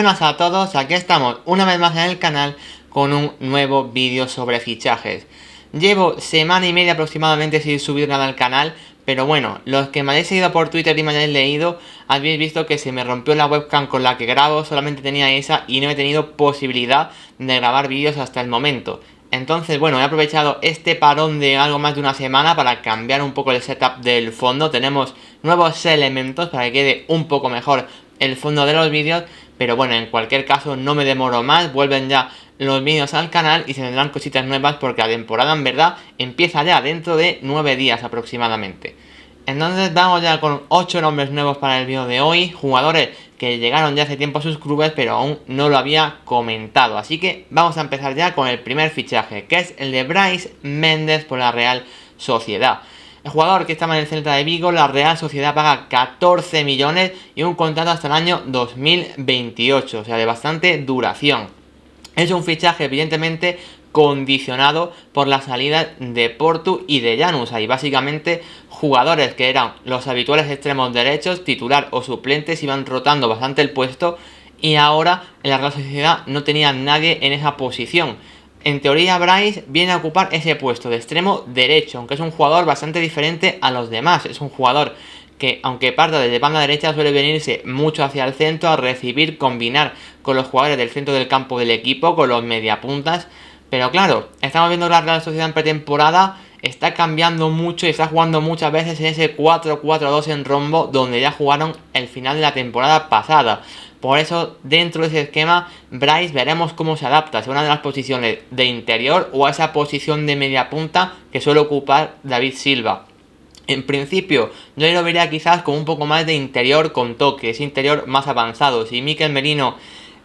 Buenas a todos, aquí estamos una vez más en el canal con un nuevo vídeo sobre fichajes. Llevo semana y media aproximadamente sin subir nada al canal, pero bueno, los que me hayáis seguido por Twitter y me hayáis leído, habéis visto que se me rompió la webcam con la que grabo, solamente tenía esa y no he tenido posibilidad de grabar vídeos hasta el momento. Entonces, bueno, he aprovechado este parón de algo más de una semana para cambiar un poco el setup del fondo. Tenemos nuevos elementos para que quede un poco mejor el fondo de los vídeos, pero bueno, en cualquier caso no me demoro más, vuelven ya los vídeos al canal y se tendrán cositas nuevas porque la temporada en verdad empieza ya dentro de 9 días aproximadamente. Entonces vamos ya con 8 nombres nuevos para el vídeo de hoy, jugadores que llegaron ya hace tiempo a sus clubes pero aún no lo había comentado. Así que vamos a empezar ya con el primer fichaje, que es el de Brais Méndez por la Real Sociedad. El jugador que estaba en el Celta de Vigo, la Real Sociedad paga 14 millones y un contrato hasta el año 2028, o sea de bastante duración. Es un fichaje evidentemente condicionado por la salida de Portu y de Janus. Hay básicamente jugadores que eran los habituales extremos derechos, titular o suplentes, iban rotando bastante el puesto y ahora en la Real Sociedad no tenía nadie en esa posición. En teoría Brais viene a ocupar ese puesto de extremo derecho, aunque es un jugador bastante diferente a los demás. Es un jugador que, aunque parta desde banda derecha, suele venirse mucho hacia el centro a recibir, combinar con los jugadores del centro del campo del equipo, con los mediapuntas. Pero claro, estamos viendo la Real Sociedad en pretemporada, está cambiando mucho y está jugando muchas veces en ese 4-4-2 en rombo, donde ya jugaron el final de la temporada pasada. Por eso, dentro de ese esquema, Brais veremos cómo se adapta, si a una de las posiciones de interior o a esa posición de media punta que suele ocupar David Silva. En principio, yo lo vería quizás con un poco más de interior con toques, interior más avanzado. Si Mikel Merino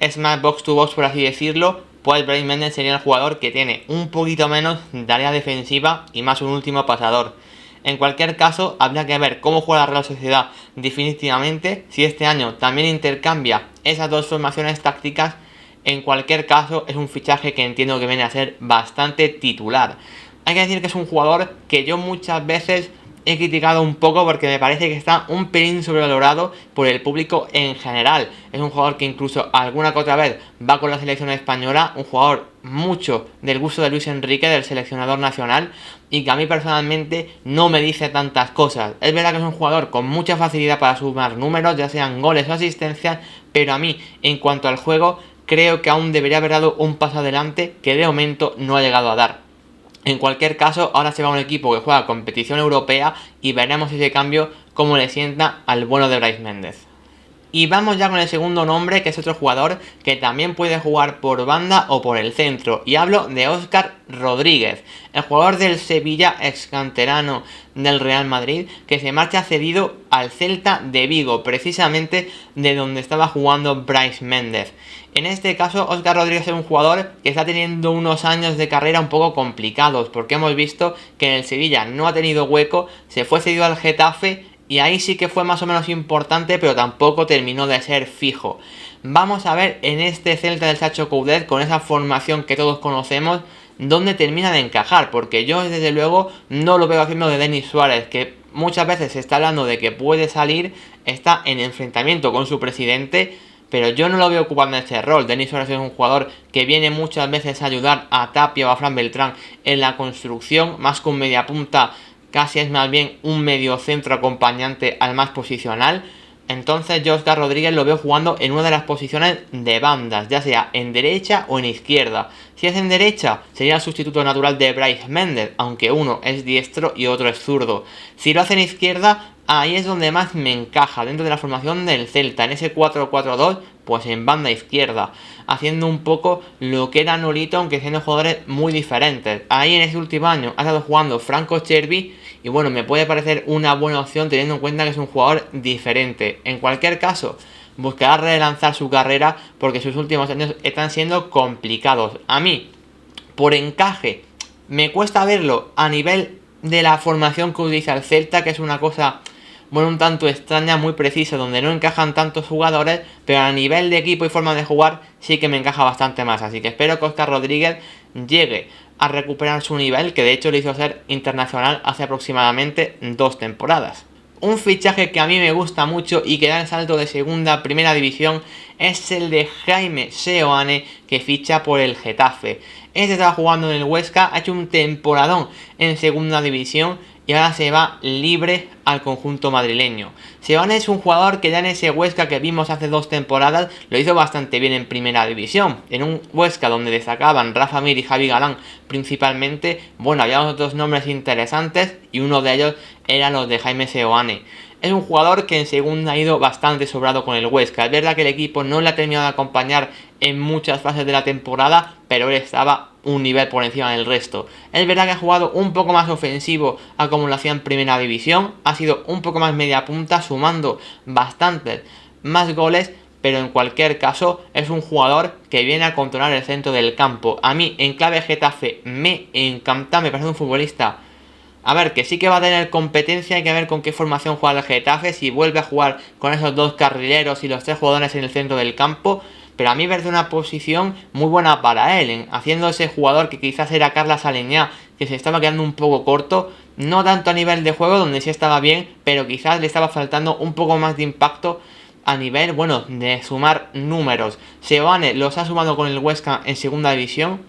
es más box to box, por así decirlo, pues Brais Méndez sería el jugador que tiene un poquito menos de área defensiva y más un último pasador. En cualquier caso, habría que ver cómo juega la Real Sociedad definitivamente, si este año también intercambia esas dos formaciones tácticas. En cualquier caso, es un fichaje que entiendo que viene a ser bastante titular. Hay que decir que es un jugador que yo muchas veces he criticado un poco porque me parece que está un pelín sobrevalorado por el público en general. Es un jugador que incluso alguna que otra vez va con la selección española, un jugador mucho del gusto de Luis Enrique, del seleccionador nacional, y que a mí personalmente no me dice tantas cosas. Es verdad que es un jugador con mucha facilidad para sumar números, ya sean goles o asistencias, pero a mí, en cuanto al juego, creo que aún debería haber dado un paso adelante que de momento no ha llegado a dar. En cualquier caso, ahora se va a un equipo que juega competición europea y veremos ese cambio cómo le sienta al bueno de Brais Méndez. Y vamos ya con el segundo nombre, que es otro jugador que también puede jugar por banda o por el centro. Y hablo de Óscar Rodríguez, el jugador del Sevilla, ex canterano del Real Madrid, que se marcha cedido al Celta de Vigo, precisamente de donde estaba jugando Brais Méndez. En este caso, Óscar Rodríguez es un jugador que está teniendo unos años de carrera un poco complicados, porque hemos visto que en el Sevilla no ha tenido hueco, se fue cedido al Getafe y ahí sí que fue más o menos importante, pero tampoco terminó de ser fijo. Vamos a ver en este Celta del Chacho Coudet, con esa formación que todos conocemos, dónde termina de encajar, porque yo desde luego no lo veo haciendo de Denis Suárez, que muchas veces se está hablando de que puede salir, está en enfrentamiento con su presidente, pero yo no lo veo ocupando ese rol. Denis Suárez es un jugador que viene muchas veces a ayudar a Tapia o a Fran Beltrán en la construcción, más con media punta. Casi es más bien un medio centro acompañante al más posicional. Entonces yo a Óscar Rodríguez lo veo jugando en una de las posiciones de bandas, ya sea en derecha o en izquierda. Si es en derecha, sería el sustituto natural de Brais Méndez, aunque uno es diestro y otro es zurdo. Si lo hace en izquierda, ahí es donde más me encaja, dentro de la formación del Celta, en ese 4-4-2, pues en banda izquierda, haciendo un poco lo que era Nolito, aunque siendo jugadores muy diferentes. Ahí en ese último año ha estado jugando Franco Cervi y bueno, me puede parecer una buena opción teniendo en cuenta que es un jugador diferente. En cualquier caso, buscará relanzar su carrera porque sus últimos años están siendo complicados. A mí, por encaje, me cuesta verlo a nivel de la formación que utiliza el Celta, que es una cosa, bueno, un tanto extraña, muy precisa, donde no encajan tantos jugadores, pero a nivel de equipo y forma de jugar sí que me encaja bastante más. Así que espero que Óscar Rodríguez llegue a recuperar su nivel, que de hecho le hizo ser internacional hace aproximadamente 2 temporadas. Un fichaje que a mí me gusta mucho y que da el salto de segunda a primera división es el de Jaime Seoane, que ficha por el Getafe. Este estaba jugando en el Huesca, ha hecho un temporadón en segunda división y ahora se va libre al conjunto madrileño. Seoane es un jugador que ya en ese Huesca que vimos hace 2 temporadas lo hizo bastante bien en primera división. En un Huesca donde destacaban Rafa Mir y Javi Galán principalmente, bueno, había otros nombres interesantes y uno de ellos era los de Jaime Seoane. Es un jugador que en segunda ha ido bastante sobrado con el Huesca. Es verdad que el equipo no le ha terminado de acompañar en muchas fases de la temporada, pero él estaba un nivel por encima del resto. Es verdad que ha jugado un poco más ofensivo a como lo hacía en primera división, ha sido un poco más media punta, sumando bastantes más goles, pero en cualquier caso es un jugador que viene a controlar el centro del campo. A mí en clave Getafe me encanta, me parece un futbolista, a ver, que sí que va a tener competencia, hay que ver con qué formación juega el Getafe, si vuelve a jugar con esos 2 carrileros y los 3 jugadores en el centro del campo, pero a mí me parece una posición muy buena para él, haciendo ese jugador que quizás era Carlos Aleñá, que se estaba quedando un poco corto, no tanto a nivel de juego, donde sí estaba bien, pero quizás le estaba faltando un poco más de impacto a nivel, bueno, de sumar números. Seoane los ha sumado con el Huesca en segunda división,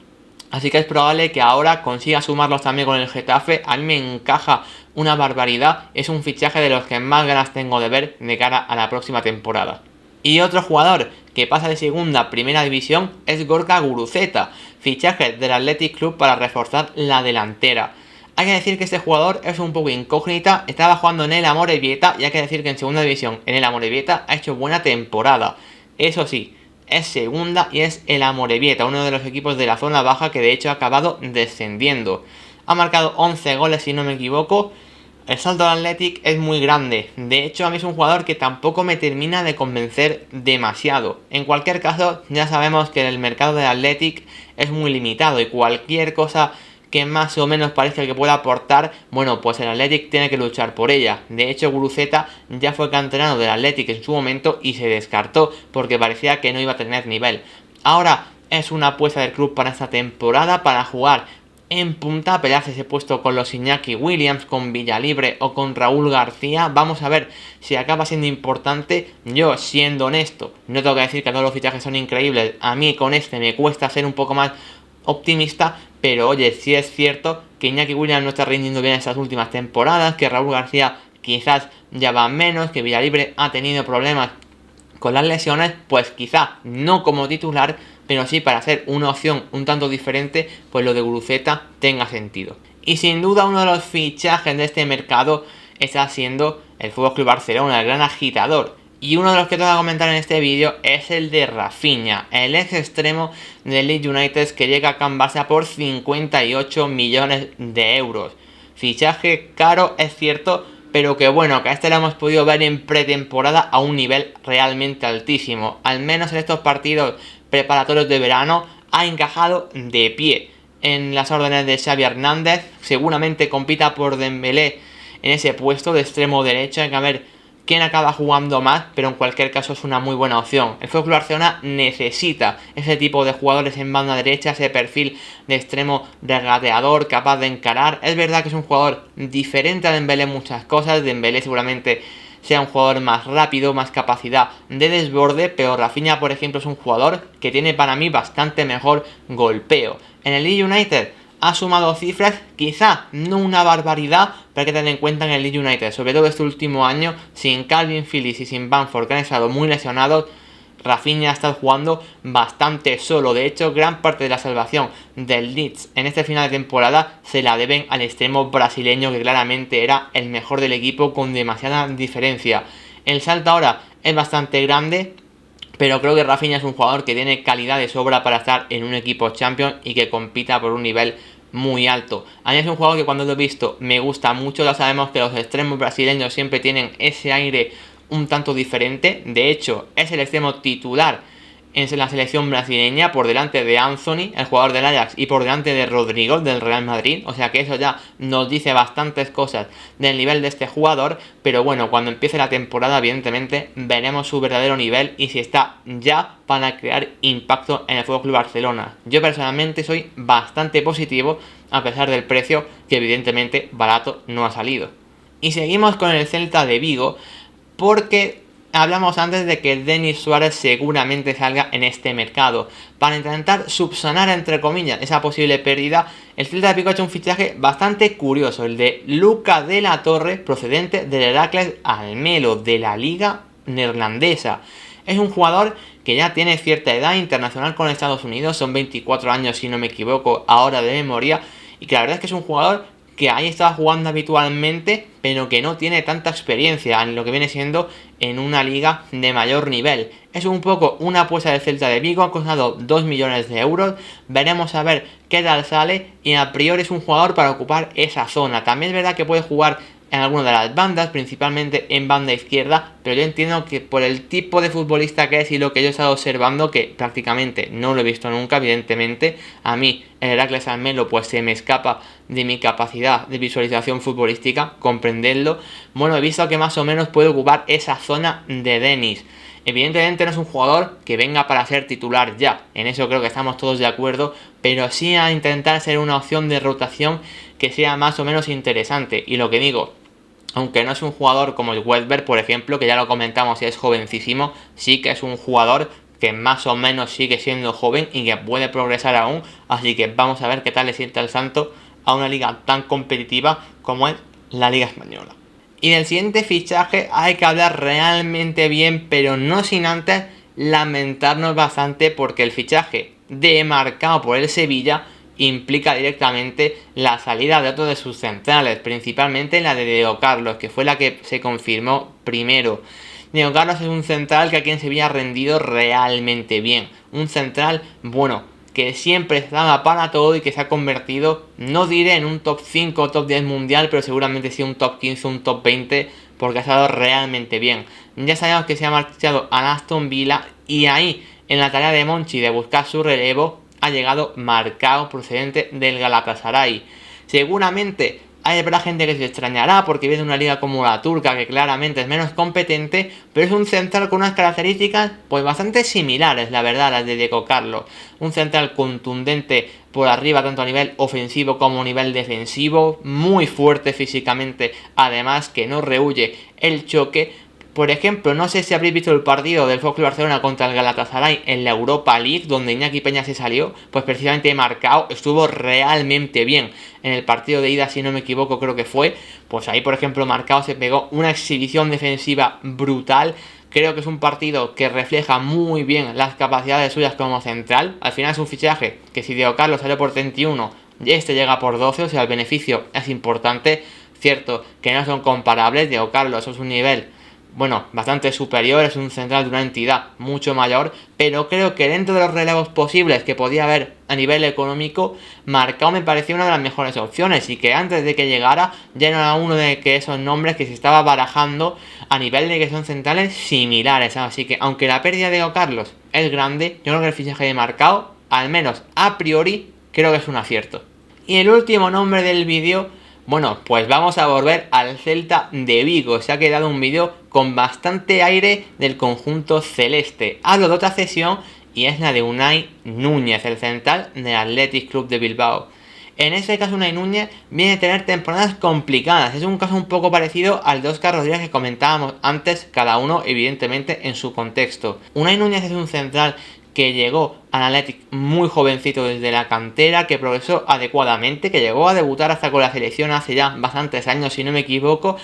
así que es probable que ahora consiga sumarlos también con el Getafe. A mí me encaja una barbaridad. Es un fichaje de los que más ganas tengo de ver de cara a la próxima temporada. Y otro jugador que pasa de segunda a primera división es Gorka Guruceta, fichaje del Athletic Club para reforzar la delantera. Hay que decir que este jugador es un poco incógnita, estaba jugando en el Amorebieta y hay que decir que en segunda división en el Amorebieta ha hecho buena temporada. Eso sí, es segunda y es el Amorebieta, uno de los equipos de la zona baja que de hecho ha acabado descendiendo. Ha marcado 11 goles si no me equivoco. El salto del Athletic es muy grande. De hecho, a mí es un jugador que tampoco me termina de convencer demasiado. En cualquier caso, ya sabemos que el mercado del Athletic es muy limitado y cualquier cosa que más o menos parezca que pueda aportar, bueno, pues el Athletic tiene que luchar por ella. De hecho, Guruceta ya fue canterano del Athletic en su momento y se descartó porque parecía que no iba a tener nivel. Ahora es una apuesta del club para esta temporada, para jugar en punta, a pelearse ese puesto con los Iñaki Williams, con Villalibre o con Raúl García. Vamos a ver si acaba siendo importante. Yo, siendo honesto, no tengo que decir que todos los fichajes son increíbles. A mí con este me cuesta ser un poco más optimista, pero oye, sí es cierto que Iñaki Williams no está rindiendo bien estas últimas temporadas, que Raúl García quizás ya va menos, que Villalibre ha tenido problemas con las lesiones, pues quizá no como titular, pero sí para ser una opción un tanto diferente, pues lo de Guruceta tenga sentido. Y sin duda uno de los fichajes de este mercado está siendo el FC Barcelona, el gran agitador. Y uno de los que te voy a comentar en este vídeo es el de Rafinha, el ex extremo del Leeds United que llega a Can Barça por 58 millones de euros. Fichaje caro, es cierto, pero que bueno, que a este lo hemos podido ver en pretemporada a un nivel realmente altísimo. Al menos en estos partidos preparatorios de verano ha encajado de pie en las órdenes de Xavi Hernández. Seguramente compita por Dembélé en ese puesto de extremo derecho. Hay que ver quién acaba jugando más, pero en cualquier caso es una muy buena opción. El FC Barcelona necesita ese tipo de jugadores en banda derecha, ese perfil de extremo regateador, capaz de encarar. Es verdad que es un jugador diferente a Dembélé en muchas cosas. Dembélé seguramente sea un jugador más rápido, más capacidad de desborde, pero Rafinha, por ejemplo, es un jugador que tiene para mí bastante mejor golpeo. En el Leeds United ha sumado cifras, quizá no una barbaridad, pero hay que tener en cuenta en el Leeds United, sobre todo este último año, sin Calvin Phillips y sin Bamford, que han estado muy lesionados, Rafinha ha estado jugando bastante solo. De hecho, gran parte de la salvación del Leeds en este final de temporada se la deben al extremo brasileño, que claramente era el mejor del equipo con demasiada diferencia. El salto ahora es bastante grande, pero creo que Rafinha es un jugador que tiene calidad de sobra para estar en un equipo Champions y que compita por un nivel muy alto. A mí es un jugador que cuando lo he visto me gusta mucho. Ya sabemos que los extremos brasileños siempre tienen ese aire un tanto diferente. De hecho, es el extremo titular en la selección brasileña, por delante de Anthony, el jugador del Ajax, y por delante de Rodrigo, del Real Madrid. O sea que eso ya nos dice bastantes cosas del nivel de este jugador. Pero bueno, cuando empiece la temporada, evidentemente, veremos su verdadero nivel y si está ya para crear impacto en el FC Barcelona. Yo personalmente soy bastante positivo, a pesar del precio, que evidentemente barato no ha salido. Y seguimos con el Celta de Vigo, porque hablamos antes de que Denis Suárez seguramente salga en este mercado. Para intentar subsanar, entre comillas, esa posible pérdida, el Celta de Vigo ha hecho un fichaje bastante curioso, el de Luca de la Torre, procedente del Heracles Almelo, de la liga neerlandesa. Es un jugador que ya tiene cierta edad internacional con Estados Unidos, son 24 años si no me equivoco ahora de memoria, y que la verdad es que es un jugador que ahí estaba jugando habitualmente, pero que no tiene tanta experiencia en lo que viene siendo en una liga de mayor nivel. Es un poco una apuesta del Celta de Vigo, ha costado 2 millones de euros, veremos a ver qué tal sale, y a priori es un jugador para ocupar esa zona. También es verdad que puede jugar en alguna de las bandas, principalmente en banda izquierda, pero yo entiendo que por el tipo de futbolista que es y lo que yo he estado observando, que prácticamente no lo he visto nunca, evidentemente, a mí el Heracles Almelo pues se me escapa de mi capacidad de visualización futbolística, comprenderlo. Bueno, he visto que más o menos puede ocupar esa zona de Denis. Evidentemente no es un jugador que venga para ser titular ya, en eso creo que estamos todos de acuerdo, pero sí a intentar ser una opción de rotación que sea más o menos interesante. Y lo que digo, aunque no es un jugador como el Weber, por ejemplo, que ya lo comentamos y es jovencísimo, sí que es un jugador que más o menos sigue siendo joven y que puede progresar aún, así que vamos a ver qué tal le sienta el salto a una liga tan competitiva como es la Liga Española. Y del siguiente fichaje hay que hablar realmente bien, pero no sin antes lamentarnos bastante, porque el fichaje de Marcao por el Sevilla implica directamente la salida de otro de sus centrales, principalmente la de Diego Carlos, que fue la que se confirmó primero. Diego Carlos es un central que aquí en Sevilla ha rendido realmente bien, un central bueno, que siempre estaba para todo y que se ha convertido, no diré en un top 5 o top 10 mundial, pero seguramente sí un top 15, un top 20, porque ha estado realmente bien. Ya sabemos que se ha marchado a Aston Villa, y ahí, en la tarea de Monchi de buscar su relevo, ha llegado Marcao, procedente del Galatasaray. Seguramente habrá gente que se extrañará porque viene de una liga como la turca, que claramente es menos competente, pero es un central con unas características pues bastante similares, la verdad, a las de Diego Carlos. Un central contundente por arriba, tanto a nivel ofensivo como a nivel defensivo, muy fuerte físicamente, además que no rehúye el choque. Por ejemplo, no sé si habréis visto el partido del FC Barcelona contra el Galatasaray en la Europa League, donde Iñaki Peña se salió, pues precisamente Marcao estuvo realmente bien. En el partido de ida, si no me equivoco, creo que fue, pues ahí por ejemplo Marcao se pegó una exhibición defensiva brutal. Creo que es un partido que refleja muy bien las capacidades suyas como central. Al final es un fichaje que si Diego Carlos salió por 31 y este llega por 12, o sea el beneficio es importante. Cierto que no son comparables, Diego Carlos es un nivel bastante superior, es un central de una entidad mucho mayor, pero creo que dentro de los relevos posibles que podía haber a nivel económico, Marcao me parecía una de las mejores opciones, y que antes de que llegara ya era uno de esos nombres que se estaba barajando a nivel de que son centrales similares, así que aunque la pérdida de Diego Carlos es grande, yo creo que el fichaje de Marcao, al menos a priori, creo que es un acierto. Y el último nombre del vídeo, pues vamos a volver al Celta de Vigo. Se ha quedado un vídeo con bastante aire del conjunto celeste. Hablo de otra cesión y es la de Unai Núñez, el central del Athletic Club de Bilbao. En este caso Unai Núñez viene a tener temporadas complicadas. Es un caso un poco parecido al de Óscar Rodríguez que comentábamos antes, cada uno evidentemente en su contexto. Unai Núñez es un central que llegó al Athletic muy jovencito desde la cantera, que progresó adecuadamente, que llegó a debutar hasta con la selección hace ya bastantes años si no me equivoco,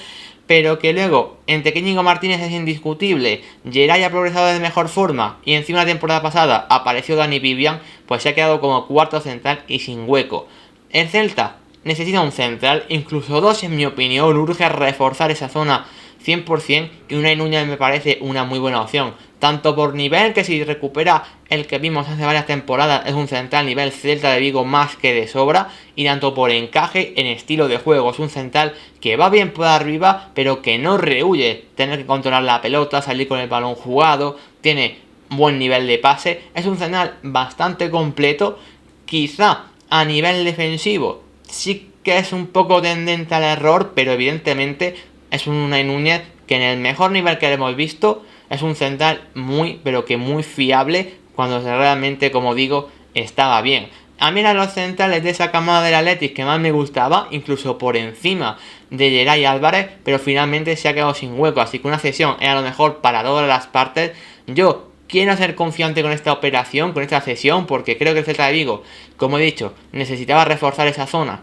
pero que luego, entre que Íñigo Martínez es indiscutible, Geray ha progresado de mejor forma y encima la temporada pasada apareció Dani Vivian, pues se ha quedado como cuarto central y sin hueco. El Celta necesita un central, incluso dos en mi opinión, urge reforzar esa zona 100%, y Unai Núñez me parece una muy buena opción, tanto por nivel, que si recupera el que vimos hace varias temporadas es un central nivel Celta de Vigo más que de sobra, y tanto por encaje en estilo de juego, es un central que va bien por arriba pero que no rehúye tener que controlar la pelota, salir con el balón jugado, tiene buen nivel de pase, es un central bastante completo. Quizá a nivel defensivo sí que es un poco tendente al error, pero evidentemente es un Unai Núñez que en el mejor nivel que hemos visto es un central muy, pero que muy fiable cuando realmente, como digo, estaba bien. A mí eran los centrales de esa camada del Athletic que más me gustaba, incluso por encima de Geray Álvarez, pero finalmente se ha quedado sin hueco, así que una cesión era lo mejor para todas las partes. Yo quiero ser confiante con esta operación, con esta cesión, porque creo que el Celta de Vigo, como he dicho, necesitaba reforzar esa zona.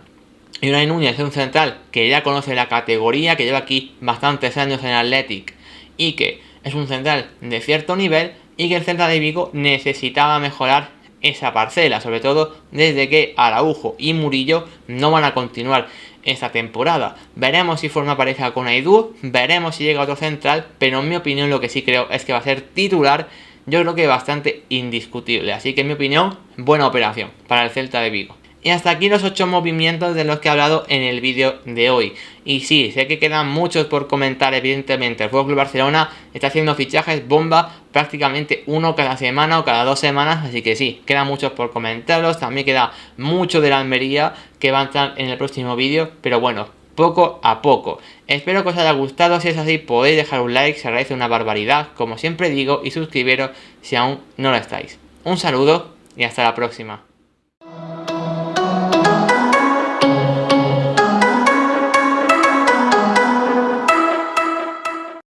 Y Unai Núñez es un central que ya conoce la categoría, que lleva aquí bastantes años en el Athletic y que es un central de cierto nivel, y que el Celta de Vigo necesitaba mejorar esa parcela, sobre todo desde que Araujo y Murillo no van a continuar esta temporada. Veremos si forma pareja con Aidú, veremos si llega otro central, pero en mi opinión lo que sí creo es que va a ser titular, yo creo que bastante indiscutible, así que en mi opinión, buena operación para el Celta de Vigo. Y hasta aquí los 8 movimientos de los que he hablado en el vídeo de hoy. Y sí, sé que quedan muchos por comentar, evidentemente. El FC Barcelona está haciendo fichajes bomba prácticamente uno cada semana o cada 2 semanas. Así que sí, quedan muchos por comentarlos. También queda mucho de la Almería que va a entrar en el próximo vídeo. Pero bueno, poco a poco. Espero que os haya gustado. Si es así, podéis dejar un like, se agradece una barbaridad, como siempre digo, y suscribiros si aún no lo estáis. Un saludo y hasta la próxima.